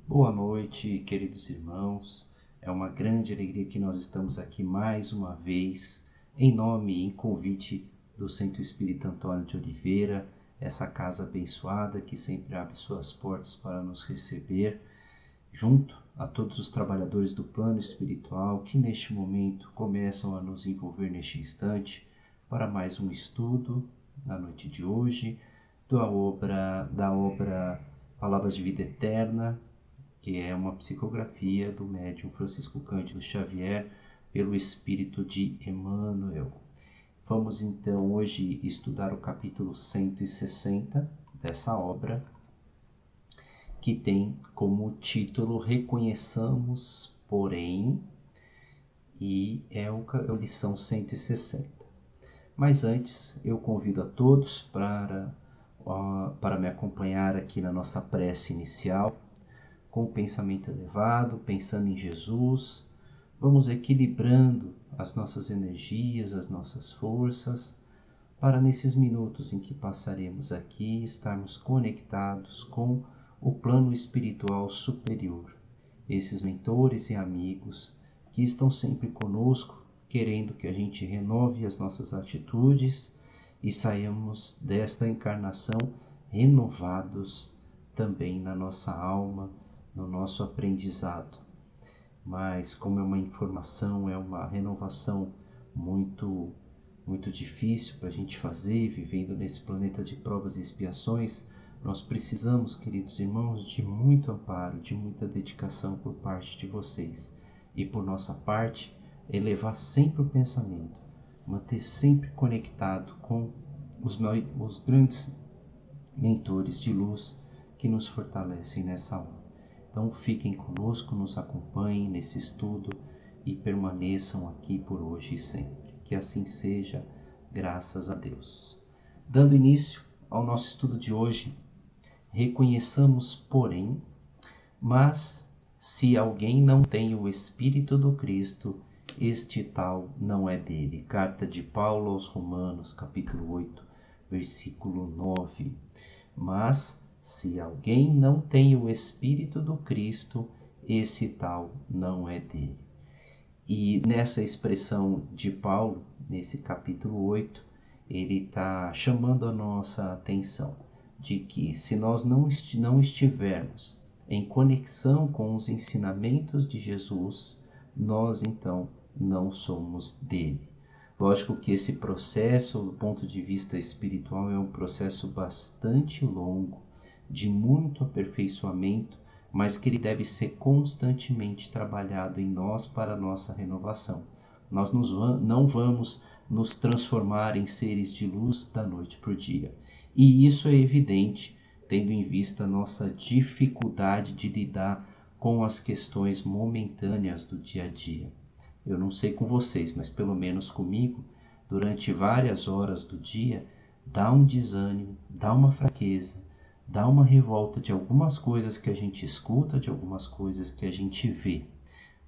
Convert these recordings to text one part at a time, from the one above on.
Boa noite, queridos irmãos. É uma grande alegria que nós estamos aqui mais uma vez, em nome e em convite do Centro Espírita Antônio de Oliveira, essa casa abençoada que sempre abre suas portas para nos receber, junto a todos os trabalhadores do plano espiritual que neste momento começam a nos envolver neste instante para mais um estudo na noite de hoje da obra Palavras de Vida Eterna, que é uma psicografia do médium Francisco Cândido Xavier pelo espírito de Emmanuel. Vamos então hoje estudar o capítulo 160 dessa obra, que tem como título Reconheçamos, porém, e é a lição 160. Mas antes eu convido a todos para me acompanhar aqui na nossa prece inicial, com o pensamento elevado, pensando em Jesus. Vamos equilibrando as nossas energias, as nossas forças, para nesses minutos em que passaremos aqui, estarmos conectados com o plano espiritual superior. Esses mentores e amigos que estão sempre conosco, querendo que a gente renove as nossas atitudes e saiamos desta encarnação renovados também na nossa alma, no nosso aprendizado. Mas como é uma informação, é uma renovação muito difícil para a gente fazer, vivendo nesse planeta de provas e expiações, nós precisamos, queridos irmãos, de muito amparo, de muita dedicação por parte de vocês. E por nossa parte, elevar sempre o pensamento, manter sempre conectado com os grandes mentores de luz que nos fortalecem nessa hora. Então fiquem conosco, nos acompanhem nesse estudo e permaneçam aqui por hoje e sempre. Que assim seja, graças a Deus. Dando início ao nosso estudo de hoje, reconheçamos, porém, mas se alguém não tem o Espírito do Cristo, este tal não é dele. Carta de Paulo aos Romanos, capítulo 8, versículo 9. Mas se alguém não tem o Espírito do Cristo, esse tal não é dele. E nessa expressão de Paulo, nesse capítulo 8, ele está chamando a nossa atenção de que se nós não estivermos em conexão com os ensinamentos de Jesus, nós então não somos dele. Lógico que esse processo, do ponto de vista espiritual, é um processo bastante longo, de muito aperfeiçoamento, mas que ele deve ser constantemente trabalhado em nós para a nossa renovação. Nós não vamos nos transformar em seres de luz da noite para o dia. E isso é evidente, tendo em vista a nossa dificuldade de lidar com as questões momentâneas do dia a dia. Eu não sei com vocês, mas pelo menos comigo, durante várias horas do dia, dá um desânimo, dá uma fraqueza, dá uma revolta de algumas coisas que a gente escuta, de algumas coisas que a gente vê.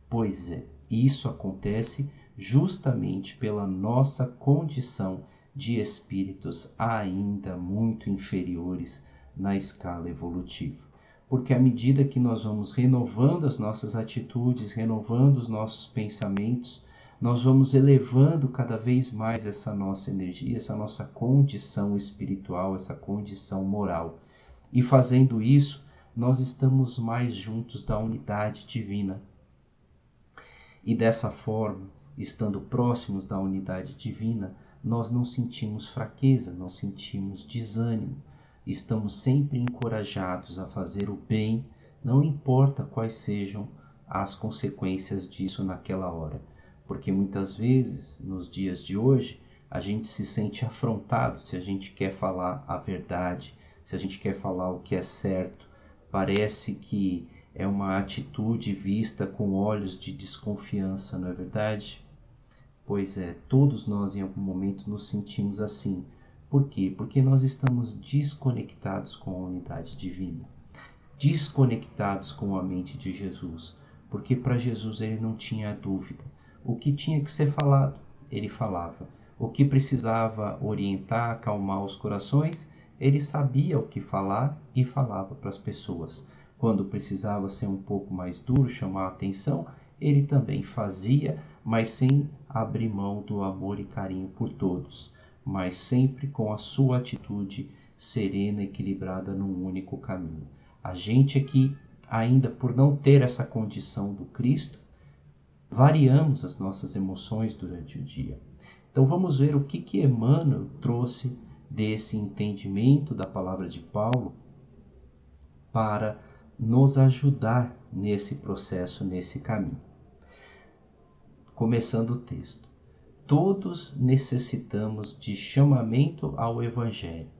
Pois é, isso acontece justamente pela nossa condição de espíritos ainda muito inferiores na escala evolutiva. Porque à medida que nós vamos renovando as nossas atitudes, renovando os nossos pensamentos, nós vamos elevando cada vez mais essa nossa energia, essa nossa condição espiritual, essa condição moral. E fazendo isso, nós estamos mais juntos da unidade divina. E dessa forma, estando próximos da unidade divina, nós não sentimos fraqueza, não sentimos desânimo. Estamos sempre encorajados a fazer o bem, não importa quais sejam as consequências disso naquela hora. Porque muitas vezes, nos dias de hoje, a gente se sente afrontado se a gente quer falar a verdade, se a gente quer falar o que é certo. Parece que é uma atitude vista com olhos de desconfiança, não é verdade? Pois é, todos nós em algum momento nos sentimos assim. Por quê? Porque nós estamos desconectados com a unidade divina, desconectados com a mente de Jesus, porque para Jesus ele não tinha dúvida. O que tinha que ser falado, ele falava. O que precisava orientar, acalmar os corações, ele sabia o que falar e falava para as pessoas. quando precisava ser um pouco mais duro, chamar a atenção, ele também fazia, mas sem abrir mão do amor e carinho por todos, mas sempre com a sua atitude serena e equilibrada num único caminho. A gente aqui, ainda por não ter essa condição do Cristo, variamos as nossas emoções durante o dia. Então vamos ver o que Emmanuel trouxe desse entendimento da palavra de Paulo para nos ajudar nesse processo, nesse caminho. Começando o texto. Todos necessitamos de chamamento ao Evangelho.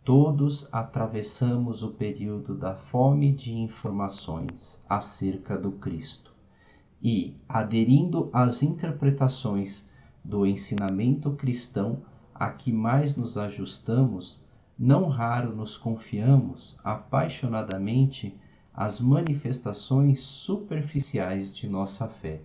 Todos atravessamos o período da fome de informações acerca do Cristo. E, aderindo às interpretações do ensinamento cristão a que mais nos ajustamos, não raro nos confiamos apaixonadamente às manifestações superficiais de nossa fé.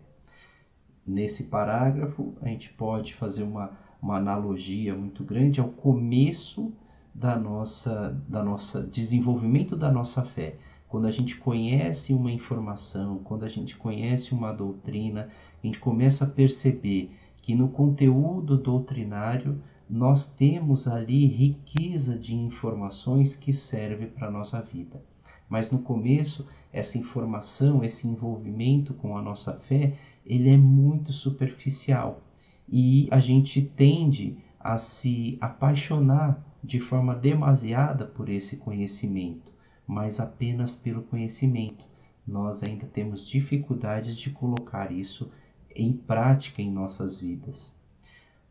Nesse parágrafo, a gente pode fazer uma analogia muito grande ao começo da nossa desenvolvimento da nossa fé. Quando a gente conhece uma informação, quando a gente conhece uma doutrina, a gente começa a perceber que no conteúdo doutrinário nós temos ali riqueza de informações que servem para a nossa vida. Mas no começo, essa informação, esse envolvimento com a nossa fé, ele é muito superficial e a gente tende a se apaixonar de forma demasiada por esse conhecimento, mas apenas pelo conhecimento. Nós ainda temos dificuldades de colocar isso em prática em nossas vidas.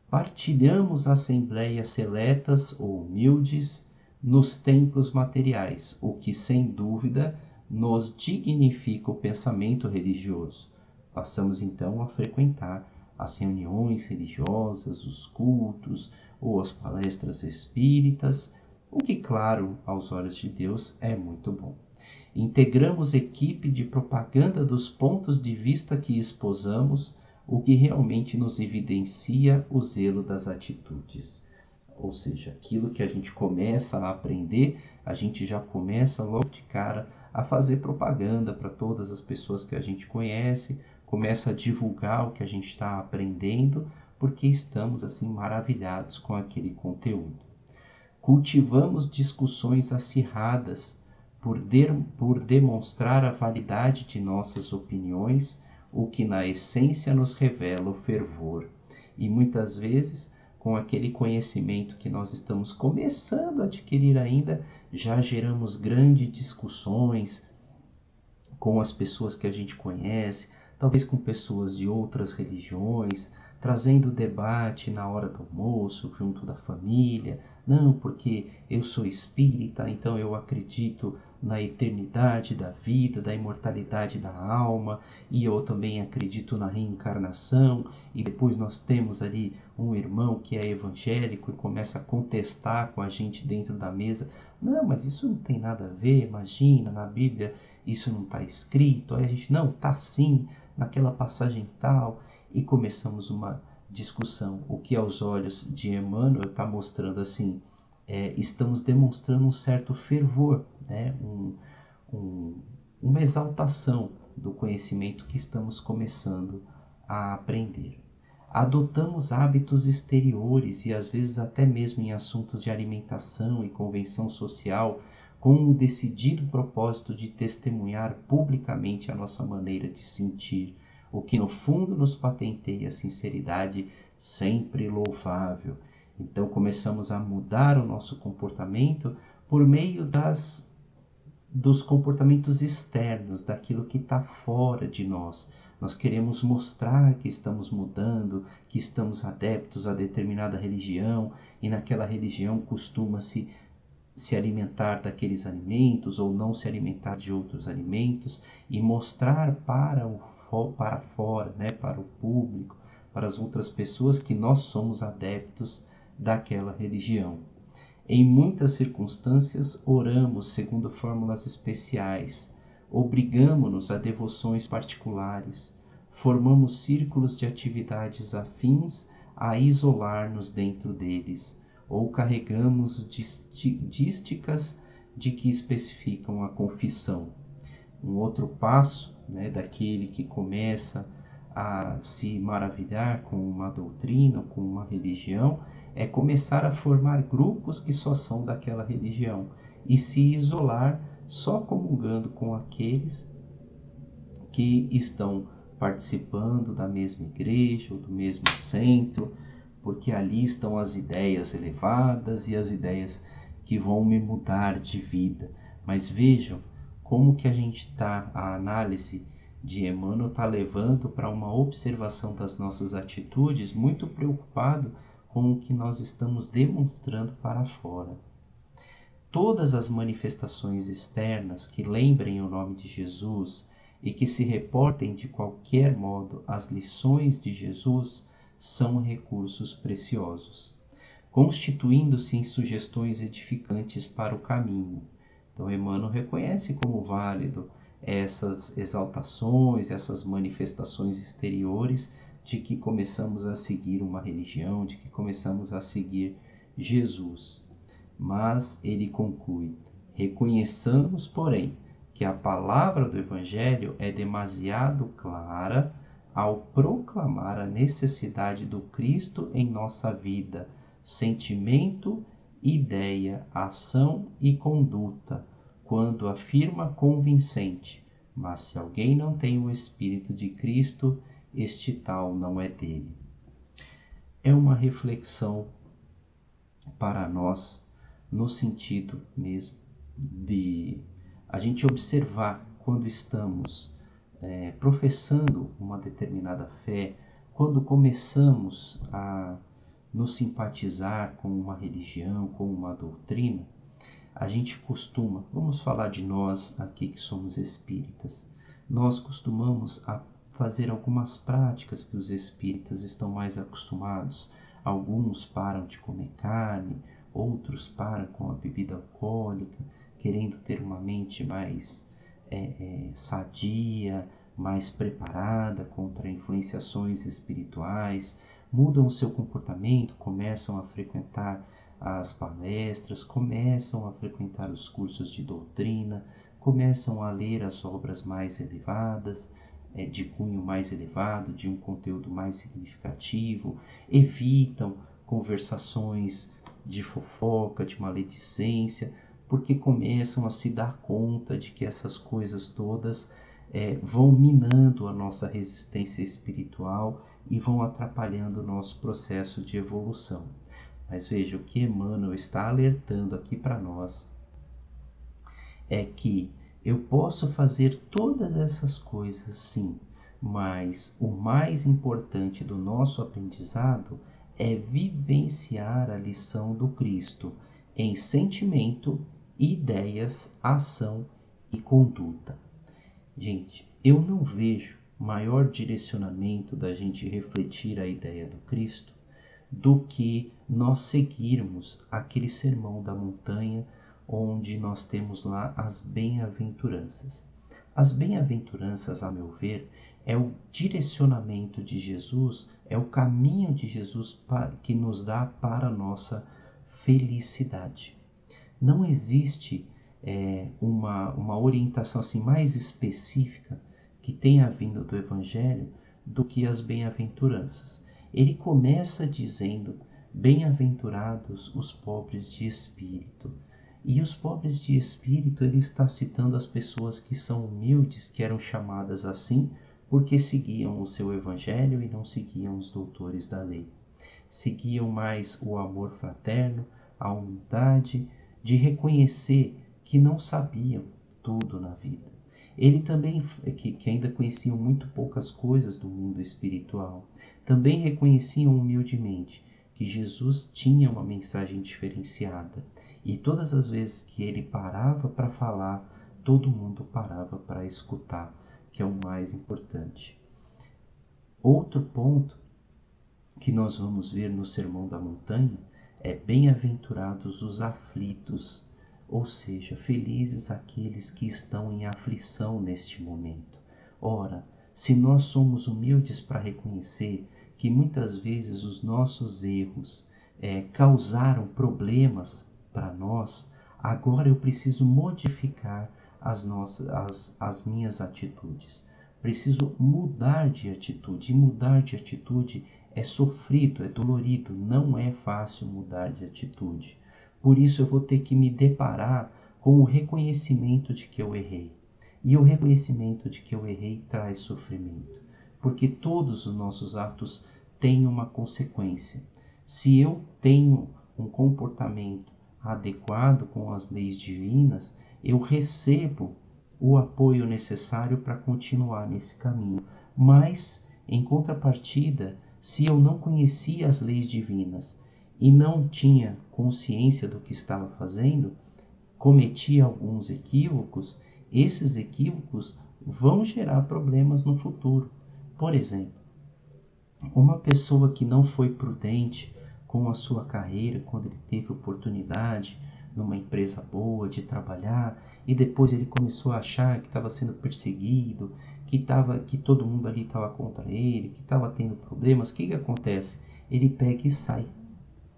Partilhamos assembleias seletas ou humildes nos templos materiais, o que sem dúvida nos dignifica o pensamento religioso. Passamos então a frequentar as reuniões religiosas, os cultos ou as palestras espíritas, o que, claro, aos olhos de Deus é muito bom. Integramos equipe de propaganda dos pontos de vista que esposamos, o que realmente nos evidencia o zelo das atitudes. Ou seja, aquilo que a gente começa a aprender, a gente já começa logo de cara a fazer propaganda para todas as pessoas que a gente conhece, começa a divulgar o que a gente está aprendendo, porque estamos assim maravilhados com aquele conteúdo. Cultivamos discussões acirradas por demonstrar a validade de nossas opiniões, o que na essência nos revela o fervor. E muitas vezes, com aquele conhecimento que nós estamos começando a adquirir ainda, já geramos grandes discussões com as pessoas que a gente conhece, talvez com pessoas de outras religiões, trazendo debate na hora do almoço, junto da família. Não, porque eu sou espírita, então eu acredito na eternidade da vida, da imortalidade da alma, e eu também acredito na reencarnação. E depois nós temos ali um irmão que é evangélico e começa a contestar com a gente dentro da mesa. Não, mas isso não tem nada a ver, imagina, na Bíblia isso não está escrito. Aí a gente, não, está sim, naquela passagem tal, e começamos uma discussão. O que aos olhos de Emmanuel está mostrando assim, estamos demonstrando um certo fervor, né? Uma exaltação do conhecimento que estamos começando a aprender. Adotamos hábitos exteriores e às vezes até mesmo em assuntos de alimentação e convenção social, com o decidido propósito de testemunhar publicamente a nossa maneira de sentir, o que no fundo nos patenteia a sinceridade sempre louvável. Então começamos a mudar o nosso comportamento por meio dos comportamentos externos, daquilo que está fora de nós. Nós queremos mostrar que estamos mudando, que estamos adeptos a determinada religião, e naquela religião costuma-se se alimentar daqueles alimentos ou não se alimentar de outros alimentos, e mostrar para fora, né, para o público, para as outras pessoas, que nós somos adeptos daquela religião. Em muitas circunstâncias, oramos segundo fórmulas especiais, obrigamo-nos a devoções particulares, formamos círculos de atividades afins a isolar-nos dentro deles, ou carregamos dísticas de que especificam a confissão. Um outro passo, né, daquele que começa a se maravilhar com uma doutrina, com uma religião, é começar a formar grupos que só são daquela religião e se isolar só comungando com aqueles que estão participando da mesma igreja ou do mesmo centro, porque ali estão as ideias elevadas e as ideias que vão me mudar de vida. Mas vejam como que a análise de Emmanuel está levando para uma observação das nossas atitudes, muito preocupado com o que nós estamos demonstrando para fora. Todas as manifestações externas que lembrem o nome de Jesus e que se reportem de qualquer modo às lições de Jesus são recursos preciosos, constituindo-se em sugestões edificantes para o caminho. Então, Emmanuel reconhece como válido essas exaltações, essas manifestações exteriores de que começamos a seguir uma religião, de que começamos a seguir Jesus. Mas ele conclui: reconheçamos, porém, que a palavra do Evangelho é demasiado clara ao proclamar a necessidade do Cristo em nossa vida, sentimento, ideia, ação e conduta, quando afirma convincente: mas se alguém não tem o Espírito de Cristo, este tal não é dele. É uma reflexão para nós no sentido mesmo de a gente observar quando estamos professando uma determinada fé, quando começamos a nos simpatizar com uma religião, com uma doutrina, a gente costuma, vamos falar de nós aqui que somos espíritas, nós costumamos a fazer algumas práticas que os espíritas estão mais acostumados. Alguns param de comer carne, outros param com a bebida alcoólica, querendo ter uma mente mais sadia, mais preparada contra influenciações espirituais, mudam o seu comportamento, começam a frequentar as palestras, começam a frequentar os cursos de doutrina, começam a ler as obras mais elevadas, de cunho mais elevado, de um conteúdo mais significativo, evitam conversações de fofoca, de maledicência, porque começam a se dar conta de que essas coisas todas vão minando a nossa resistência espiritual e vão atrapalhando o nosso processo de evolução. Mas veja, o que Emmanuel está alertando aqui para nós é que eu posso fazer todas essas coisas sim, mas o mais importante do nosso aprendizado é vivenciar a lição do Cristo em sentimento, ideias, ação e conduta. Gente, eu não vejo maior direcionamento da gente refletir a ideia do Cristo do que nós seguirmos aquele sermão da montanha onde nós temos lá as bem-aventuranças. As bem-aventuranças, a meu ver, é o direcionamento de Jesus, é o caminho de Jesus que nos dá para a nossa felicidade. Não existe uma orientação assim mais específica que tenha vindo do Evangelho do que as bem-aventuranças. Ele começa dizendo: bem-aventurados os pobres de espírito. E os pobres de espírito, ele está citando as pessoas que são humildes, que eram chamadas assim porque seguiam o seu evangelho e não seguiam os doutores da lei. Seguiam mais o amor fraterno, a humildade de reconhecer que não sabiam tudo na vida. Ele também, que ainda conheciam muito poucas coisas do mundo espiritual, também reconheciam humildemente que Jesus tinha uma mensagem diferenciada. E todas as vezes que ele parava para falar, todo mundo parava para escutar, que é o mais importante. Outro ponto que nós vamos ver no Sermão da Montanha é: bem-aventurados os aflitos, ou seja, felizes aqueles que estão em aflição neste momento. Ora, se nós somos humildes para reconhecer que muitas vezes os nossos erros causaram problemas para nós, agora eu preciso modificar as minhas atitudes. Preciso mudar de atitude. E mudar de atitude é sofrido, é dolorido, não é fácil mudar de atitude. Por isso eu vou ter que me deparar com o reconhecimento de que eu errei. E o reconhecimento de que eu errei traz sofrimento, porque todos os nossos atos têm uma consequência. Se eu tenho um comportamento adequado com as leis divinas, eu recebo o apoio necessário para continuar nesse caminho. Mas, em contrapartida, se eu não conhecia as leis divinas e não tinha consciência do que estava fazendo, cometia alguns equívocos, esses equívocos vão gerar problemas no futuro. Por exemplo, uma pessoa que não foi prudente com a sua carreira, quando ele teve oportunidade numa empresa boa de trabalhar, e depois ele começou a achar que estava sendo perseguido, que todo mundo ali estava contra ele, que estava tendo problemas, o que acontece? Ele pega e sai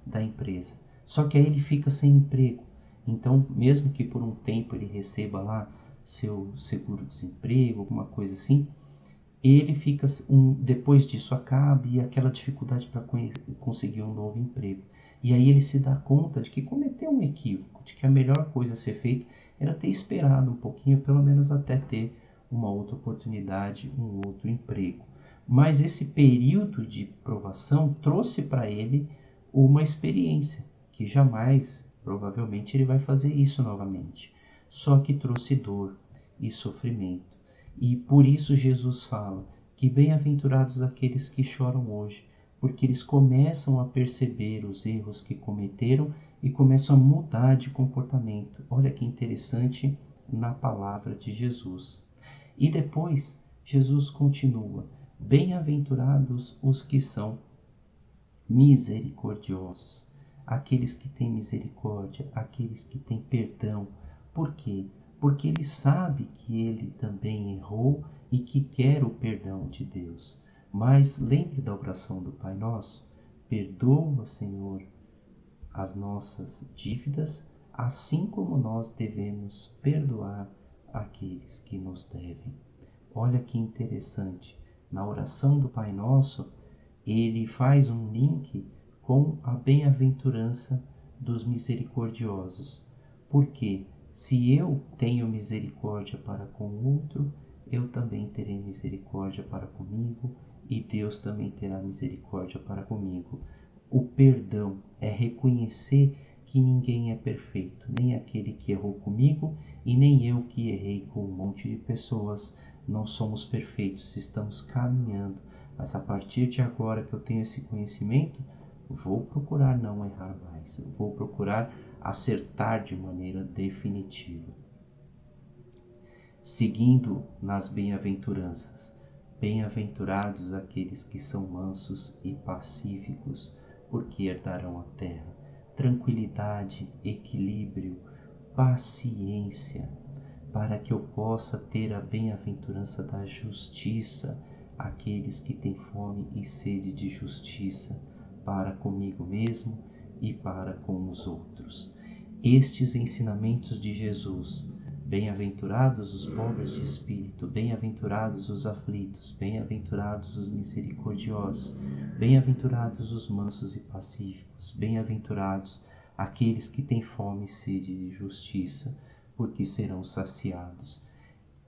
da empresa. Só que aí ele fica sem emprego. Então, mesmo que por um tempo ele receba lá seu seguro-desemprego, alguma coisa assim, ele fica, depois disso acaba e aquela dificuldade para conseguir um novo emprego. E aí ele se dá conta de que cometeu um equívoco, de que a melhor coisa a ser feita era ter esperado um pouquinho, pelo menos até ter uma outra oportunidade, um outro emprego. Mas esse período de provação trouxe para ele uma experiência que jamais, provavelmente, ele vai fazer isso novamente. Só que trouxe dor e sofrimento. E por isso Jesus fala que bem-aventurados aqueles que choram hoje, porque eles começam a perceber os erros que cometeram e começam a mudar de comportamento. Olha que interessante na palavra de Jesus. E depois Jesus continua: bem-aventurados os que são misericordiosos, aqueles que têm misericórdia, aqueles que têm perdão. Por quê? Porque ele sabe que ele também errou e que quer o perdão de Deus. Mas lembre da oração do Pai Nosso: perdoa, Senhor, as nossas dívidas, assim como nós devemos perdoar aqueles que nos devem. Olha que interessante, na oração do Pai Nosso, ele faz um link com a bem-aventurança dos misericordiosos. Porque se eu tenho misericórdia para com o outro, eu também terei misericórdia para comigo e Deus também terá misericórdia para comigo. O perdão é reconhecer que ninguém é perfeito, nem aquele que errou comigo e nem eu que errei com um monte de pessoas. Não somos perfeitos, estamos caminhando. Mas a partir de agora que eu tenho esse conhecimento, vou procurar não errar mais. Vou procurar acertar de maneira definitiva. Seguindo nas bem-aventuranças. Bem-aventurados aqueles que são mansos e pacíficos, porque herdarão a terra. Tranquilidade, equilíbrio, paciência, para que eu possa ter a bem-aventurança da justiça, aqueles que têm fome e sede de justiça, para comigo mesmo e para com os outros. Estes ensinamentos de Jesus: bem-aventurados os pobres de espírito, bem-aventurados os aflitos, bem-aventurados os misericordiosos, bem-aventurados os mansos e pacíficos, bem-aventurados aqueles que têm fome e sede de justiça, porque serão saciados.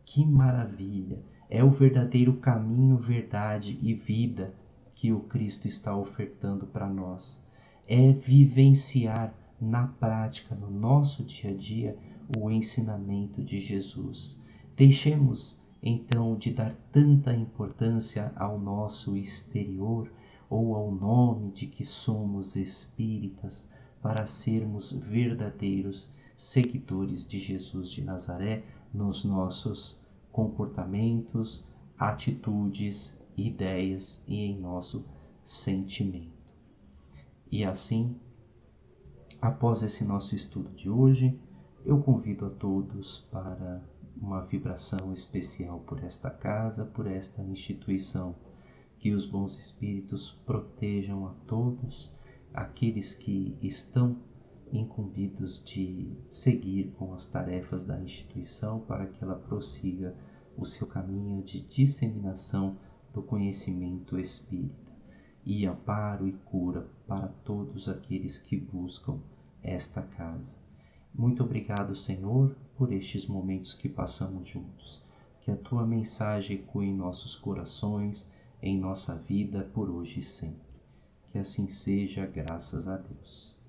Que maravilha! É o verdadeiro caminho, verdade e vida que o Cristo está ofertando para nós. É vivenciar na prática, no nosso dia a dia, o ensinamento de Jesus. Deixemos, então, de dar tanta importância ao nosso exterior ou ao nome de que somos espíritas, para sermos verdadeiros seguidores de Jesus de Nazaré nos nossos comportamentos, atitudes, ideias e em nosso sentimento. E assim, após esse nosso estudo de hoje, eu convido a todos para uma vibração especial por esta casa, por esta instituição. Que os bons espíritos protejam a todos aqueles que estão incumbidos de seguir com as tarefas da instituição para que ela prossiga o seu caminho de disseminação do conhecimento espírita e amparo e cura para todos aqueles que buscam esta casa. Muito obrigado, Senhor, por estes momentos que passamos juntos. Que a Tua mensagem ecoe em nossos corações, em nossa vida, por hoje e sempre. Que assim seja, graças a Deus.